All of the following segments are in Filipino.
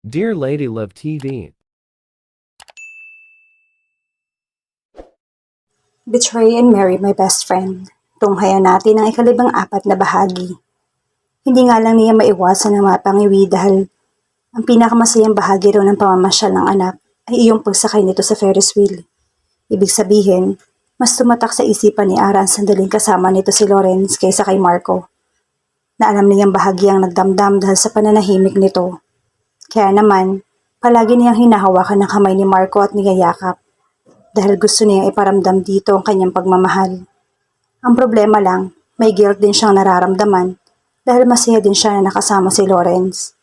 Dear Lady Love TV. Betray and Marry My Best Friend. Tunghayan natin ang ikalibang-apat na bahagi. Hindi nga lang niya maiwasan na mapangiwi dahil ang pinakamasayang bahagi raw ng pamamasyal ng anak ay iyong pagsakay nito sa Ferris wheel. Ibig sabihin, mas tumatak sa isipan ni Ara ang sandaling kasama nito si Lawrence kaysa kay Marco. Na alam niyang bahagi ang nagdamdam dahil sa pananahimik nito. Kaya naman, palagi niyang hinahawakan ng kamay ni Marco at niyayakap dahil gusto niyang iparamdam dito ang kanyang pagmamahal. Ang problema lang, may guilt din siyang nararamdaman dahil masaya din siya na nakasama si Lawrence.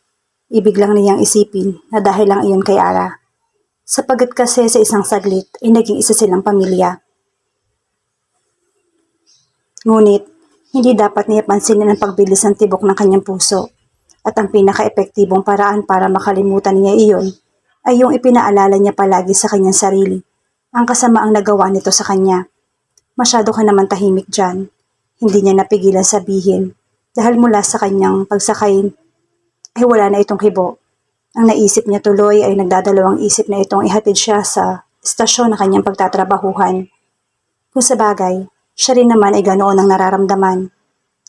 Ibig lang niyang isipin na dahil lang iyon kay Ara. Sapagat kasi sa isang saglit ay naging isa silang pamilya. Ngunit, hindi dapat niya pansinin ang pagbilis ng tibok ng kanyang puso. At ang pinaka-epektibong paraan para makalimutan niya iyon ay yung ipinaalala niya palagi sa kanyang sarili ang kasamaang nagawa nito sa kanya. Masyado ka naman tahimik dyan. Hindi niya napigilan sabihin dahil mula sa kanyang pagsakay ay wala na itong kibo. Ang naisip niya tuloy ay nagdadalawang isip na itong ihatid siya sa estasyon na kanyang pagtatrabahuhan. Kung sa bagay, siya rin naman ay ganoon ang nararamdaman.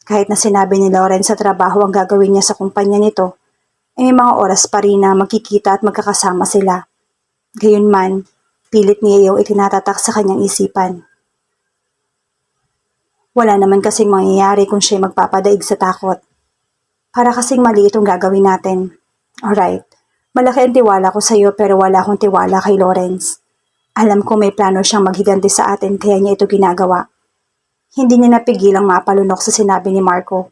Kahit na sinabi ni Lawrence sa trabaho ang gagawin niya sa kumpanya nito, ay may mga oras pa rin na magkikita at magkakasama sila. Gayunman, pilit niya iyong itinatatak sa kanyang isipan. Wala naman kasing mangyayari kung siya'y magpapadaig sa takot. Para kasing mali itong gagawin natin. Alright, malaki ang tiwala ko sa iyo pero wala akong tiwala kay Lawrence. Alam ko may plano siyang maghiganti sa atin kaya niya ito ginagawa. Hindi niya napigilang mapalunok sa sinabi ni Marco.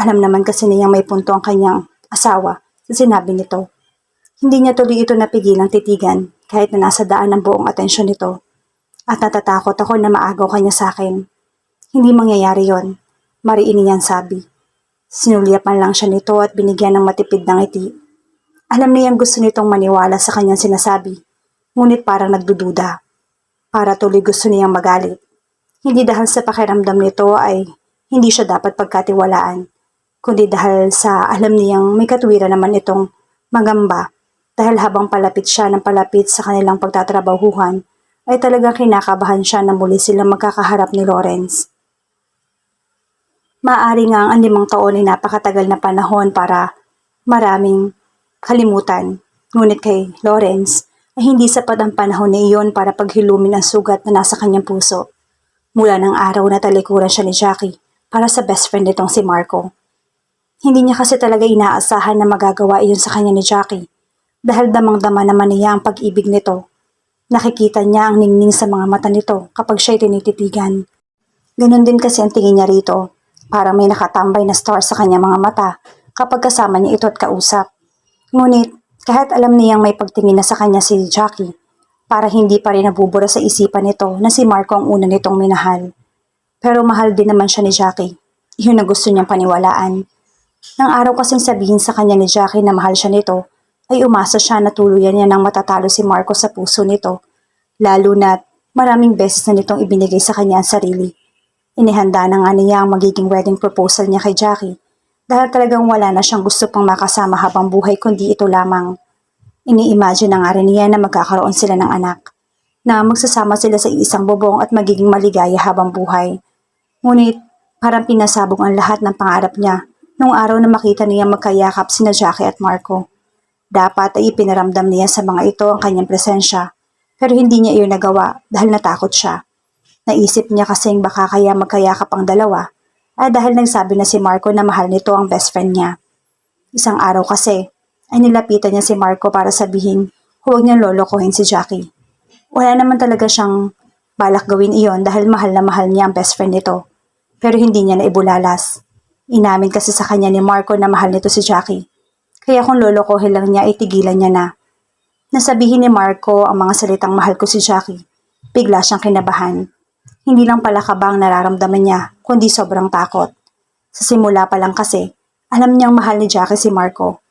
Alam naman kasi niyang may punto ang kanyang asawa sa sinabi nito. Hindi niya tuloy ito napigilang titigan kahit na nasa daan ang buong atensyon nito. At natatakot ako na maagaw kanya sa akin. Hindi mangyayari yon, mariin niyan sabi. Sinulyapan lang siya nito at binigyan ng matipid na ngiti. Alam niyang gusto nitong maniwala sa kanyang sinasabi, ngunit parang nagdududa. Para tuloy gusto niyang magalit. Hindi dahil sa pakiramdam nito ay hindi siya dapat pagkatiwalaan, kundi dahil sa alam niyang may katwiran naman itong magamba dahil habang palapit siya ng palapit sa kanilang pagtatrabahuhan ay talagang kinakabahan siya na muli silang magkakaharap ni Lawrence. Maaari nga ang 5 taon ay napakatagal na panahon para maraming kalimutan, ngunit kay Lawrence ay hindi sapat ang panahon na iyon para paghilumin ang sugat na nasa kanyang puso. Mula ng araw na talikuran siya ni Jackie para sa best friend nitong si Marco. Hindi niya kasi talaga inaasahan na magagawa iyon sa kanya ni Jackie dahil damang-dama naman niya ang pag-ibig nito. Nakikita niya ang ningning sa mga mata nito kapag siya'y tinititigan. Ganon din kasi ang tingin niya rito, parang may nakatambay na star sa kanya mga mata kapag kasama niya ito at kausap. Ngunit kahit alam niyang may pagtingin na sa kanya si Jackie, para hindi pa rin nabubura sa isipan nito na si Marco ang una nitong minahal. Pero mahal din naman siya ni Jackie. Iyon ang gusto niyang paniwalaan. Nang araw kasing sabihin sa kanya ni Jackie na mahal siya nito, ay umasa siya na tuluyan niya nang matatalo si Marco sa puso nito. Lalo na't maraming beses na nitong ibinigay sa kanya ang sarili. Inihanda na nga niya ang magiging wedding proposal niya kay Jackie dahil talagang wala na siyang gusto pang makasama habang buhay kundi ito lamang. Ini-imagine na nga rin niya na magkakaroon sila ng anak, na magsasama sila sa isang bubong at magiging maligaya habang buhay. Ngunit parang pinasabog ang lahat ng pangarap niya nung araw na makita niya magkayakap sina Jackie at Marco. Dapat ay ipinaramdam niya sa mga ito ang kanyang presensya, pero hindi niya iyon nagawa dahil natakot siya. Naisip niya kasing baka kaya magkayakap ang dalawa ay dahil nagsabi na si Marco na mahal nito ang best friend niya. Isang araw kasi, ay nilapitan niya si Marco para sabihin huwag niyang lolokohin si Jackie. Wala naman talaga siyang balak gawin iyon dahil mahal na mahal niya ang best friend nito. Pero hindi niya na ibulalas. Inamin kasi sa kanya ni Marco na mahal nito si Jackie. Kaya kung lolokohin lang niya ay tigilan niya na. Nasabihin ni Marco ang mga salitang mahal ko si Jackie. Bigla siyang kinabahan. Hindi lang pala kaba ang nararamdaman niya, kundi sobrang takot. Sa simula pa lang kasi, alam niyang mahal ni Jackie si Marco.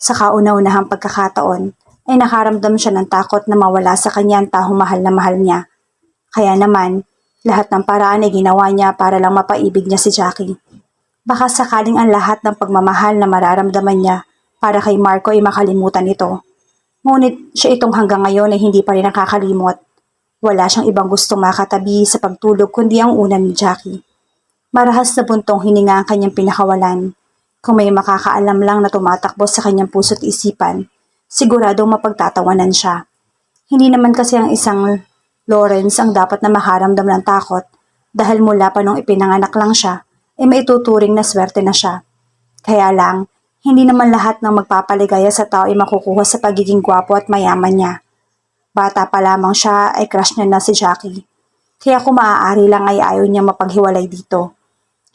Sa kauna-unahang pagkakataon ay nakaramdam siya ng takot na mawala sa kanya ang taong mahal na mahal niya. Kaya naman, lahat ng paraan ay ginawa niya para lang mapaibig niya si Jackie. Baka sakaling ang lahat ng pagmamahal na mararamdaman niya para kay Marco ay makalimutan ito. Ngunit siya itong hanggang ngayon ay hindi pa rin nakakalimot. Wala siyang ibang gustong makatabi sa pagtulog kundi ang unan ni Jackie. Marahas na buntong hininga ang kanyang pinakawalan. Kung may makakaalam lang na tumatakbo sa kanyang puso't isipan, siguradong mapagtatawanan siya. Hindi naman kasi ang isang Lawrence ang dapat na makaramdam ng takot dahil mula pa nung ipinanganak lang siya, maituturing na swerte na siya. Kaya lang, hindi naman lahat ng magpapaligaya sa tao ay makukuha sa pagiging gwapo at mayaman niya. Bata pa lamang siya ay crush niya na si Jackie. Kaya kung maaari lang ay ayaw niya mapaghiwalay dito.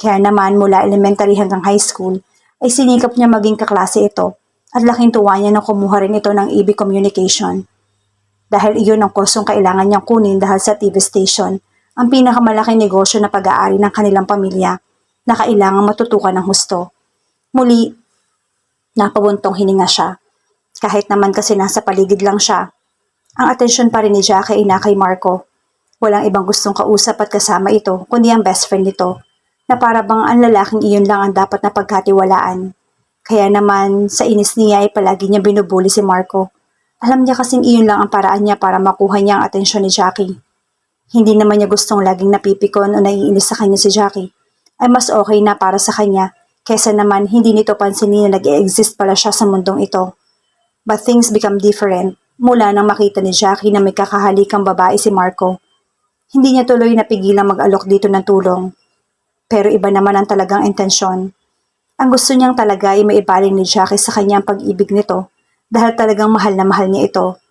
Kaya naman mula elementary hanggang high school ay sinikap niya maging kaklase ito at laking tuwa niya na kumuha rin ito ng EB Communication. Dahil iyon ang kursong kailangan niyang kunin dahil sa TV station, ang pinakamalaking negosyo na pag-aari ng kanilang pamilya na kailangang matutukan ng husto. Muli, napabuntong hininga siya. Kahit naman kasi nasa paligid lang siya, ang atensyon pa rin ni Jackie ay na kay Marco. Walang ibang gustong kausap at kasama ito kundi ang best friend nito, na para bang ang lalaking iyon lang ang dapat na pagkatiwalaan. Kaya naman sa inis niya ay palagi niya binubuli si Marco. Alam niya kasing iyon lang ang paraan niya para makuha niya ang atensyon ni Jackie. Hindi naman niya gustong laging napipikon o naiinis sa kanya si Jackie. Ay mas okay na para sa kanya kesa naman hindi nito pansinin na nag-e-exist pala siya sa mundong ito. But things become different mula nang makita ni Jackie na may kakahalikang babae si Marco. Hindi niya tuloy napigilang mag-alok dito ng tulong. Pero iba naman ang talagang intensyon. Ang gusto niyang talaga ay maibaling ni Jackie sa kanyang pag-ibig nito dahil talagang mahal na mahal niya ito.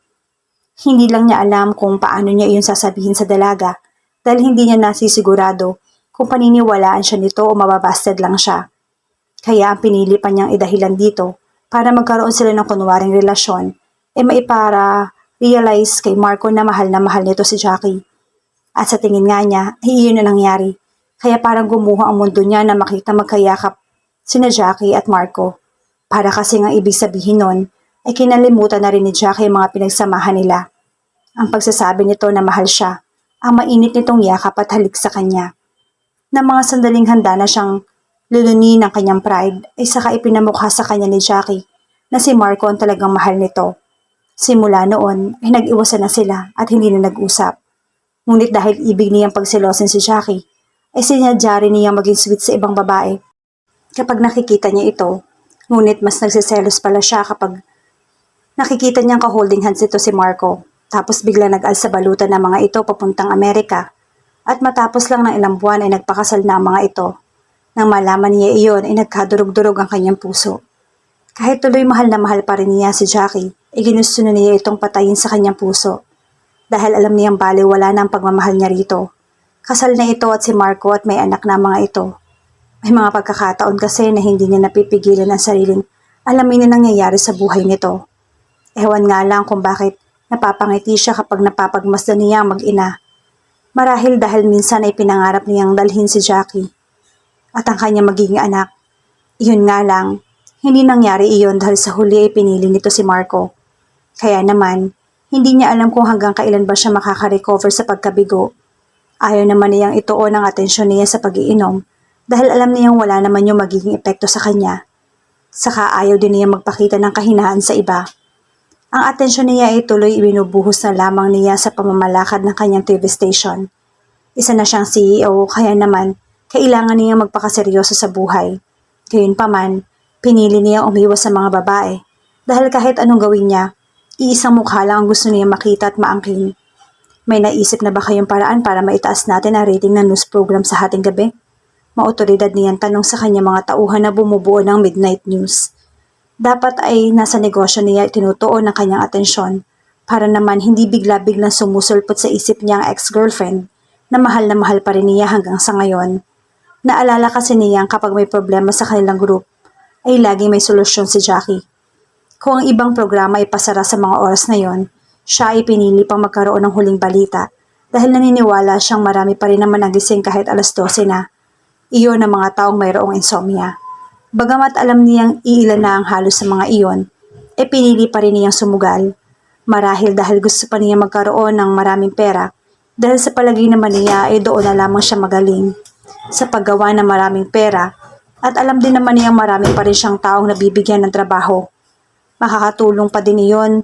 Hindi lang niya alam kung paano niya iyon sasabihin sa dalaga dahil hindi niya nasisigurado kung paniniwalaan siya nito o mababasted lang siya. Kaya ang pinili pa niyang idahilan dito para magkaroon sila ng kunwaring relasyon ay maipara realize kay Marco na mahal nito si Jackie. At sa tingin nga niya ay iyon na nangyari. Kaya parang gumuho ang mundo niya na makita magkayakap sina Jackie at Marco. Para kasi ang ibig sabihin nun ay kinalimutan na rin ni Jackie ang mga pinagsamahan nila. Ang pagsasabi nito na mahal siya, ang mainit nitong yakap at halik sa kanya. Na mga sandaling handa na siyang lulunin ng kanyang pride ay saka ipinamukha sa kanya ni Jackie na si Marco ang talagang mahal nito. Simula noon ay nag-iwasan na sila at hindi na nag-usap. Ngunit dahil ibig niyang pagselosin si Jackie, ay sinadya rin niyang maging sweet sa ibang babae. Kapag nakikita niya ito, ngunit mas nagsiselos pala siya kapag nakikita niyang ka-holding hands ito si Marco. Tapos bigla nag-al sa balutan ng mga ito papuntang Amerika. At matapos lang ng ilang buwan ay nagpakasal na ang mga ito. Nang malaman niya iyon ay nagkadurog-durog ang kanyang puso. Kahit tuloy mahal na mahal pa rin niya si Jackie, ay ginusto na niya itong patayin sa kanyang puso. Dahil alam niyang baliwala na ang pagmamahal niya rito. Kasal na ito at si Marco at may anak na mga ito. May mga pagkakataon kasi na hindi niya napipigilan ang sariling alamin na nangyayari sa buhay nito. Ewan nga lang kung bakit napapangiti siya kapag napapagmasdan niya ang mag-ina. Marahil dahil minsan ay pinangarap niyang dalhin si Jackie at ang kanyang magiging anak. Iyon nga lang, hindi nangyari iyon dahil sa huli ay pinili nito si Marco. Kaya naman, hindi niya alam kung hanggang kailan ba siya makaka-recover sa pagkabigo. Ayaw naman niyang ituon ang atensyon niya sa pag-iinom dahil alam niyang wala naman yung magiging epekto sa kanya. Saka ayaw din niya magpakita ng kahinaan sa iba. Ang atensyon niya ay tuloy ibinubuhos na lamang niya sa pamamalakad ng kanyang TV station. Isa na siyang CEO kaya naman kailangan niya magpakaseryoso sa buhay. Gayunpaman, pinili niya umiwas sa mga babae dahil kahit anong gawin niya, iisang mukha lang ang gusto niya makita at maangkin. May naisip na ba kayong paraan para maitaas natin ang rating ng news program sa hating gabi? Maotoridad niyang tanong sa kanya mga tauhan na bumubuo ng midnight news. Dapat ay nasa negosyo niya tinutuon ng kanyang atensyon para naman hindi bigla-biglang sumusulpot sa isip niya ang ex-girlfriend na mahal pa rin niya hanggang sa ngayon. Naalala kasi niyang kapag may problema sa kanilang group, ay laging may solusyon si Jackie. Kung ang ibang programa ay pasara sa mga oras na yon, siya ay pinili pang magkaroon ng huling balita dahil naniniwala siyang marami pa rin naman nagising kahit alas 12 na. Iyon ang mga taong mayroong insomnia. Bagamat alam niyang iilan na ang halos sa mga iyon, ay pinili pa rin niyang sumugal. Marahil dahil gusto pa niya magkaroon ng maraming pera, dahil sa palagay naman niya ay doon na lamang siya magaling. Sa paggawa ng maraming pera, at alam din naman niyang marami pa rin siyang taong nabibigyan ng trabaho Makakatulong pa din iyon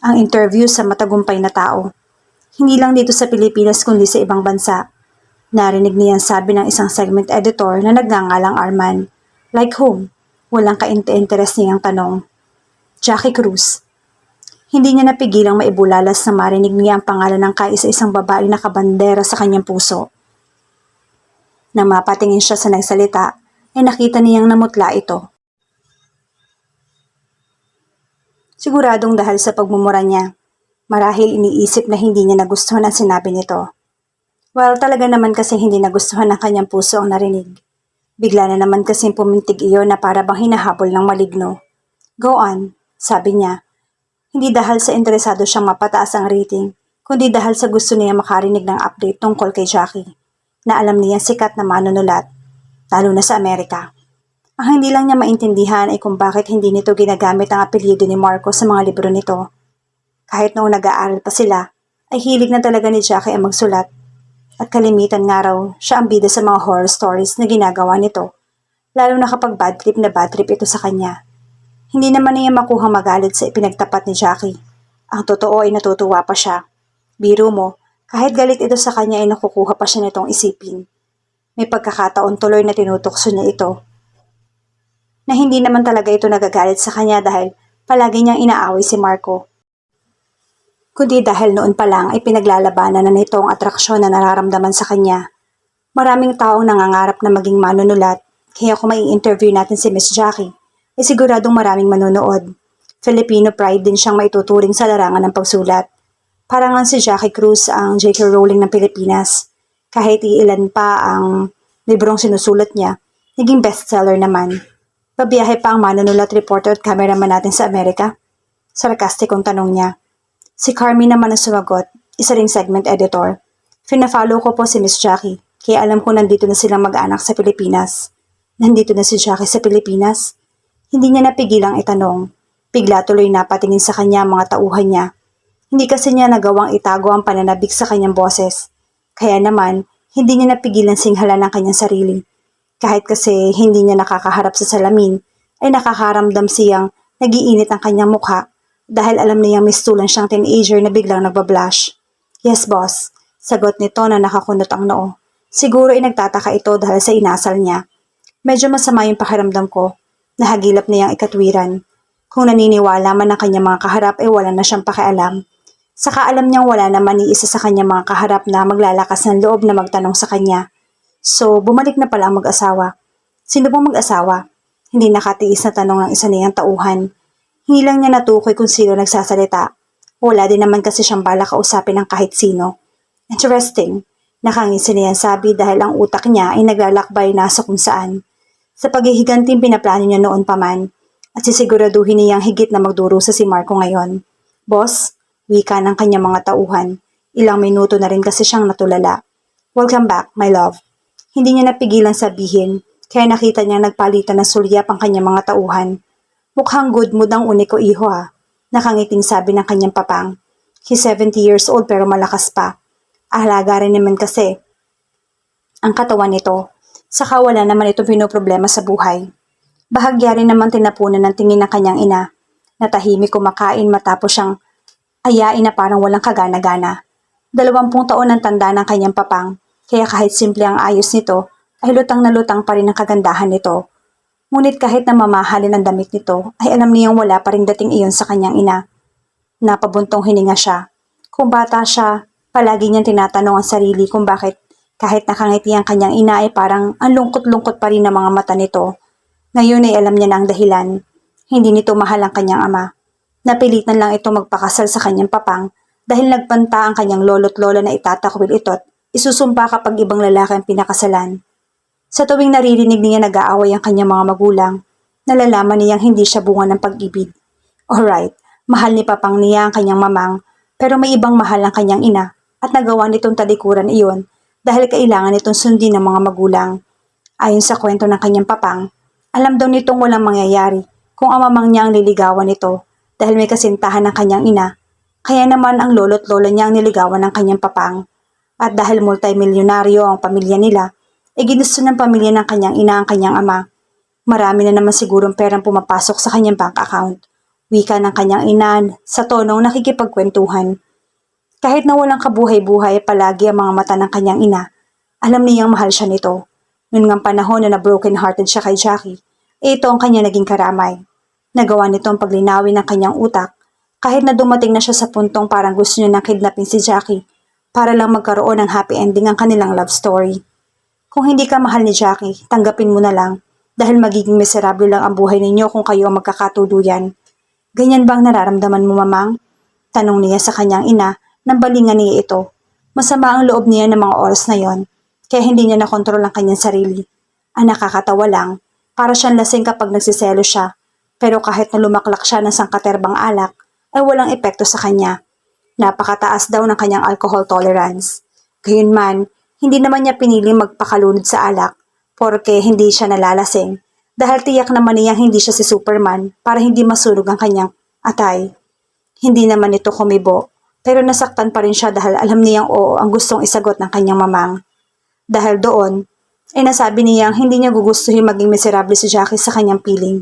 ang interview sa matagumpay na tao. Hindi lang dito sa Pilipinas kundi sa ibang bansa. Narinig niya ang sabi ng isang segment editor na nagngangalang Arman. Like whom? Walang ka-interest niyang tanong. Jackie Cruz. Hindi niya napigilang maibulalas na marinig niya ang pangalan ng kaisa-isang babae na kabandera sa kanyang puso. Nang mapatingin siya sa nagsalita, ay nakita niyang namutla ito. Siguradong dahil sa pagmumura niya, marahil iniisip na hindi niya nagustuhan ang sinabi nito. Well, talaga naman kasi hindi nagustuhan ng kanyang puso ang narinig. Bigla na naman kasing pumintig iyon na para bang hinahabol ng maligno. Go on, sabi niya. Hindi dahil sa interesado siyang mapataas ang rating, kundi dahil sa gusto niya makarinig ng update tungkol kay Jackie, na alam niya sikat na manunulat, lalo na sa Amerika. Ang hindi lang niya maintindihan ay kung bakit hindi nito ginagamit ang apelyido ni Marco sa mga libro nito. Kahit noong nag-aaral pa sila, ay hilig na talaga ni Jackie ang magsulat. At kalimitan nga raw, siya ang bida sa mga horror stories na ginagawa nito, lalo na kapag bad trip ito sa kanya. Hindi naman niya makuha magalit sa ipinagtapat ni Jackie. Ang totoo ay natutuwa pa siya. Biro mo, kahit galit ito sa kanya ay nakukuha pa siya nitong isipin. May pagkakataon tuloy na tinutokso niya ito. Na hindi naman talaga ito nagagalit sa kanya dahil palagi niyang inaaway si Marco. Kundi dahil noon pa lang ay pinaglalabanan na nito ang atraksyon na nararamdaman sa kanya. Maraming taong nangangarap na maging manunulat, kaya kung mai-interview natin si Miss Jackie, ay siguradong maraming manonood. Filipino pride din siyang maituturing sa larangan ng pagsulat. Parang nga si Jackie Cruz ang J.K. Rowling ng Pilipinas. Kahit iilan pa ang librong sinusulat niya, naging bestseller naman. Pabiyahe pa ang manunulat, reporter at cameraman natin sa Amerika? Sarkastikong tanong niya. Si Carmi naman ang sumagot, isa ring segment editor. Fina-follow ko po si Miss Jackie, kaya alam ko nandito na silang mag-anak sa Pilipinas. Nandito na si Jackie sa Pilipinas? Hindi niya napigilang itanong. Bigla tuloy napatingin sa kanya ang mga tauhan niya. Hindi kasi niya nagawang itago ang pananabik sa kanyang boses. Kaya naman, hindi niya napigilan singhalan ang kanyang sarili. Kahit kasi hindi niya nakakaharap sa salamin, ay nakakaramdam siyang nagiinit ang kanyang mukha dahil alam niyang mistulan siyang teenager na biglang nagbablush. Yes, boss. Sagot nito na nakakunot ang noo. Siguro ay nagtataka ito dahil sa inasal niya. Medyo masama yung pakiramdam ko. Nahagilap niyang ikatwiran. Kung naniniwala man ang kanyang mga kaharap ay wala na siyang pakialam. Saka alam niyang wala naman ni isa sa kanyang mga kaharap na maglalakas ng loob na magtanong sa kanya. So, bumalik na pala ang mag-asawa. Sino pong mag-asawa? Hindi nakatiis na tanong ng isa niyang tauhan. Hindi lang niya natukoy kung sino nagsasalita. Wala din naman kasi siyang balak kausapin ng kahit sino. Interesting. Nakangisi niya sabi dahil ang utak niya ay naglalakbay na sa kung saan. Sa paghihiganting pinaplano niya noon pa man, at sisiguraduhin niyang higit na magdurusa si Marco ngayon. Boss, wika ng kanyang mga tauhan. Ilang minuto na rin kasi siyang natulala. Welcome back, my love. Hindi niya napigilan sabihin, kaya nakita niya nagpalitan ng sulyap ang kanyang mga tauhan. Mukhang good mood ang uniko iho ha. Nakangiting sabi ng kanyang papang. He's 70 years old pero malakas pa. Ahalaga rin naman kasi ang katawan nito. Saka wala naman itong pinoproblema sa buhay. Bahagya rin naman tinapunan ng tingin ng kanyang ina. Natahimik kumakain matapos siyang ayain na parang walang kagana-gana. 20 taon ang tanda ng kanyang papang, kaya kahit simple ang ayos nito, ay lutang na lutang pa rin ang kagandahan nito. Ngunit kahit na mamahalin ang damit nito, ay alam niyang wala pa rin dating iyon sa kanyang ina. Napabuntong hininga siya. Kung bata siya, palagi niyang tinatanong ang sarili kung bakit kahit nakangiti ang kanyang ina ay parang ang lungkot-lungkot pa rin ng mga mata nito. Ngayon ay alam niya na ang dahilan. Hindi nito mahal ang kanyang ama. Napilitan lang ito magpakasal sa kanyang papang dahil nagpanta ang kanyang lolo't lola na itatakwil ito't isusumpa kapag ibang lalaki ang pinakasalan. Sa tuwing naririnig niya nag-aaway ang kanyang mga magulang, nalalaman niyang hindi siya bunga ng pag-ibig. Alright, mahal ni papang niya ang kanyang mamang, pero may ibang mahal ang kanyang ina at nagawa nitong talikuran iyon dahil kailangan nitong sundin ng mga magulang. Ayon sa kwento ng kanyang papang, alam daw nitong walang mangyayari kung ang mamang niya ang liligawan nito dahil may kasintahan ng kanyang ina, kaya naman ang lolo't lola niya ang niligawan ng kanyang papang. At dahil multimilyonaryo ang pamilya nila, ginusto ng pamilya ng kanyang ina ang kanyang ama. Marami na naman sigurong perang pumapasok sa kanyang bank account. Wika ng kanyang ina sa tonong nakikipagkwentuhan. Kahit na walang kabuhay-buhay palagi ang mga mata ng kanyang ina, alam niyang mahal siya nito. Noon ngang panahon na broken-hearted siya kay Jackie, ito ang kanya naging karamay. Nagawa nito ang paglinawin ng kanyang utak, kahit na dumating na siya sa puntong parang gusto niya nang kidnapin si Jackie para lang magkaroon ng happy ending ang kanilang love story. Kung hindi ka mahal ni Jackie, tanggapin mo na lang dahil magiging miserable lang ang buhay ninyo kung kayo ang magkakatuluyan. Ganyan ba ang nararamdaman mo, mamang? Tanong niya sa kanyang ina nang balingan niya ito. Masama ang loob niya ng mga oras na yon, kaya hindi niya nakontrol ang kanyang sarili. Ang nakakatawa lang, para siyang lasing kapag nagsiselo siya, pero kahit na lumaklak siya ng sangkaterbang alak, ay walang epekto sa kanya. Napakataas daw ng kanyang alcohol tolerance. Gayunman, hindi naman niya piniling magpakalunod sa alak, porke hindi siya nalalasing, dahil tiyak naman niyang hindi siya si Superman para hindi masunog ang kanyang atay. Hindi naman ito kumibo, pero nasaktan pa rin siya dahil alam niyang oo ang gustong isagot ng kanyang mamang. Dahil doon, ay nasabi niyang hindi niya gugustuhin maging miserable si Jackie sa kanyang piling.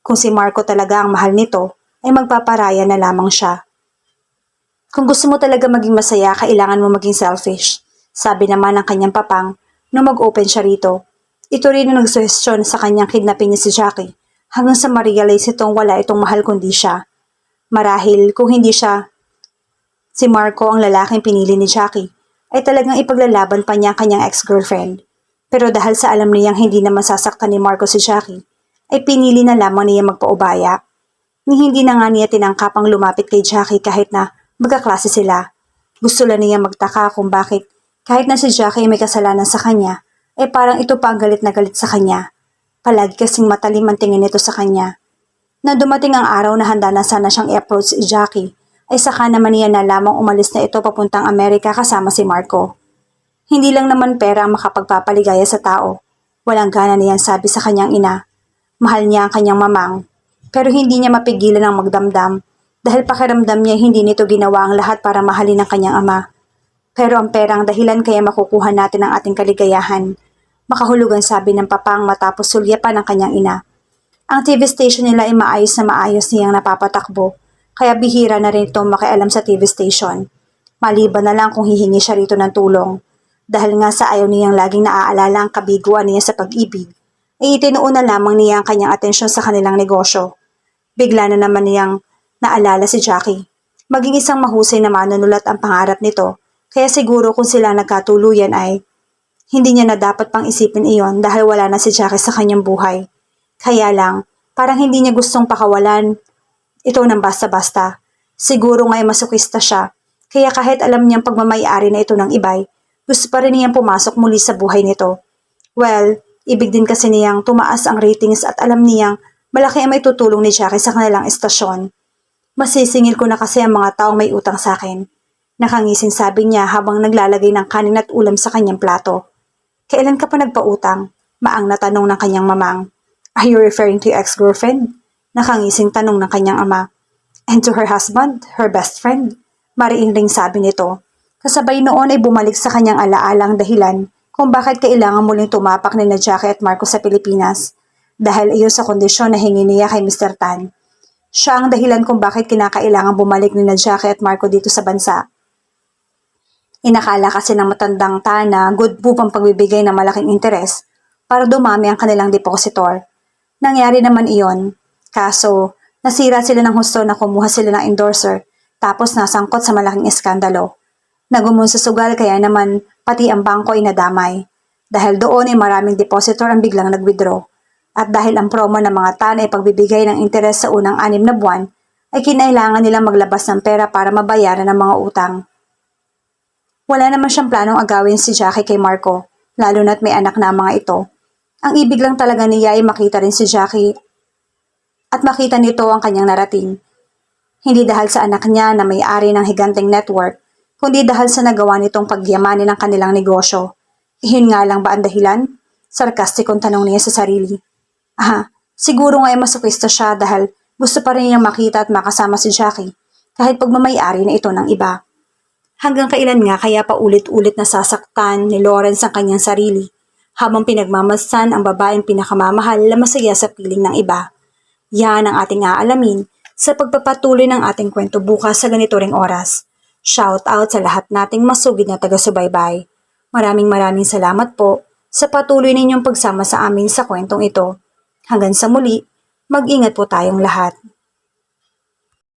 Kung si Marco talaga ang mahal nito, ay magpaparaya na lamang siya. Kung gusto mo talaga maging masaya, kailangan mo maging selfish. Sabi naman ng kanyang papang nung mag-open siya rito. Ito rin ang nagsuhestyon sa kanyang kidnapin niya si Jackie hanggang sa ma-realize itong wala itong mahal kundi siya. Marahil kung hindi siya si Marco ang lalaking pinili ni Jackie, ay talagang ipaglalaban pa niya ang kanyang ex-girlfriend. Pero dahil sa alam niyang hindi na masasaktan ni Marco si Jackie, ay pinili na lamang niya magpaubaya. Ni hindi na nga niya tinangkap ang lumapit kay Jackie kahit na magkaklase sila. Gusto lang niya magtaka kung bakit kahit na si Jackie ay may kasalanan sa kanya, ay parang ito pa ang galit na galit sa kanya. Palagi kasing matalim ang tingin nito sa kanya. Na dumating ang araw na handa na sana siyang i-approach si Jackie, ay saka naman niya na lamang umalis na ito papuntang Amerika kasama si Marco. Hindi lang naman pera ang makapagpapaligaya sa tao. Walang gana niyan sabi sa kanyang ina. Mahal niya ang kanyang mamang, pero hindi niya mapigilan ang magdamdam dahil pakiramdam niya hindi nito ginawa ang lahat para mahalin ang kanyang ama. Pero ang pera ang dahilan kaya makukuha natin ang ating kaligayahan. Makahulugan sabi ng papang matapos sulyapan ng kanyang ina. Ang TV station nila ay maayos na maayos niyang napapatakbo, kaya bihira na rin itong makialam sa TV station. Maliban na lang kung hihingi siya rito ng tulong. Dahil nga sa ayaw niyang laging naaalala ang kabiguan niya sa pag-ibig, ay itinuon na lamang niya ang kanyang atensyon sa kanilang negosyo. Bigla na naman niyang naalala si Jackie. Maging isang mahusay na manunulat ang pangarap nito, kaya siguro kung sila nagkatuluyan ay hindi niya na dapat pang isipin iyon dahil wala na si Jackie sa kanyang buhay. Kaya lang, parang hindi niya gustong pakawalan ito ng basta-basta. Siguro nga'y masokista siya, kaya kahit alam niyang pagmamayari na ito ng ibay, gusto pa rin niyang pumasok muli sa buhay nito. Well, ibig din kasi niyang tumaas ang ratings at alam niyang malaki ang may tutulong ni Jackie sa kanilang estasyon. Masisingil ko na kasi ang mga taong may utang sa akin. Nakangising sabi niya habang naglalagay ng kanin at ulam sa kanyang plato. Kailan ka pa nagpautang? Maang na tanong ng kanyang mamang. Are you referring to your ex-girlfriend? Nakangising tanong ng kanyang ama. And to her husband, her best friend? Mariing sabi nito. Kasabay noon ay bumalik sa kanyang alaala ang dahilan kung bakit kailangan muling tumapak ni na Jackie at Marco sa Pilipinas. Dahil iyon sa kondisyon na hingi niya kay Mr. Tan. Siya ang dahilan kung bakit kinakailangan bumalik ni na Jackie at Marco dito sa bansa. Inakala kasi ng matandang Tan na good move ang pagbibigay ng malaking interes para dumami ang kanilang depositor. Nangyari naman iyon, kaso nasira sila ng husto na kumuha sila ng endorser tapos nasangkot sa malaking eskandalo. Nagumon sa sugal kaya naman pati ang bangko ay nadamay. Dahil doon ay maraming depositor ang biglang nag-withdraw. At dahil ang promo ng mga Tan ay pagbibigay ng interes sa unang 6 na buwan, ay kinailangan nilang maglabas ng pera para mabayaran ang mga utang. Wala naman siyang planong agawin si Jackie kay Marco, lalo na't may anak na ang mga ito. Ang ibig lang talaga niya ay makita rin si Jackie at makita nito ang kanyang narating. Hindi dahil sa anak niya na may-ari ng higanteng network, kundi dahil sa nagawa nitong pagyamanin ng kanilang negosyo. Iyon nga lang ba ang dahilan? Sarkastikong tanong niya sa sarili. Siguro nga ay masokista siya dahil gusto pa rin niyang makita at makasama si Jackie kahit pagmamayari na ito ng iba. Hanggang kailan nga kaya paulit-ulit nasasaktan ni Lawrence ang kanyang sarili habang pinagmamasdan ang babaeng pinakamamahal na masaya sa piling ng iba. Yan ang ating aalamin sa pagpapatuloy ng ating kwento bukas sa ganito ring oras. Shout out sa lahat nating masugid na taga-subaybay. Maraming salamat po sa patuloy ninyong pagsama sa amin sa kwentong ito. Hanggang sa muli, mag-ingat po tayong lahat.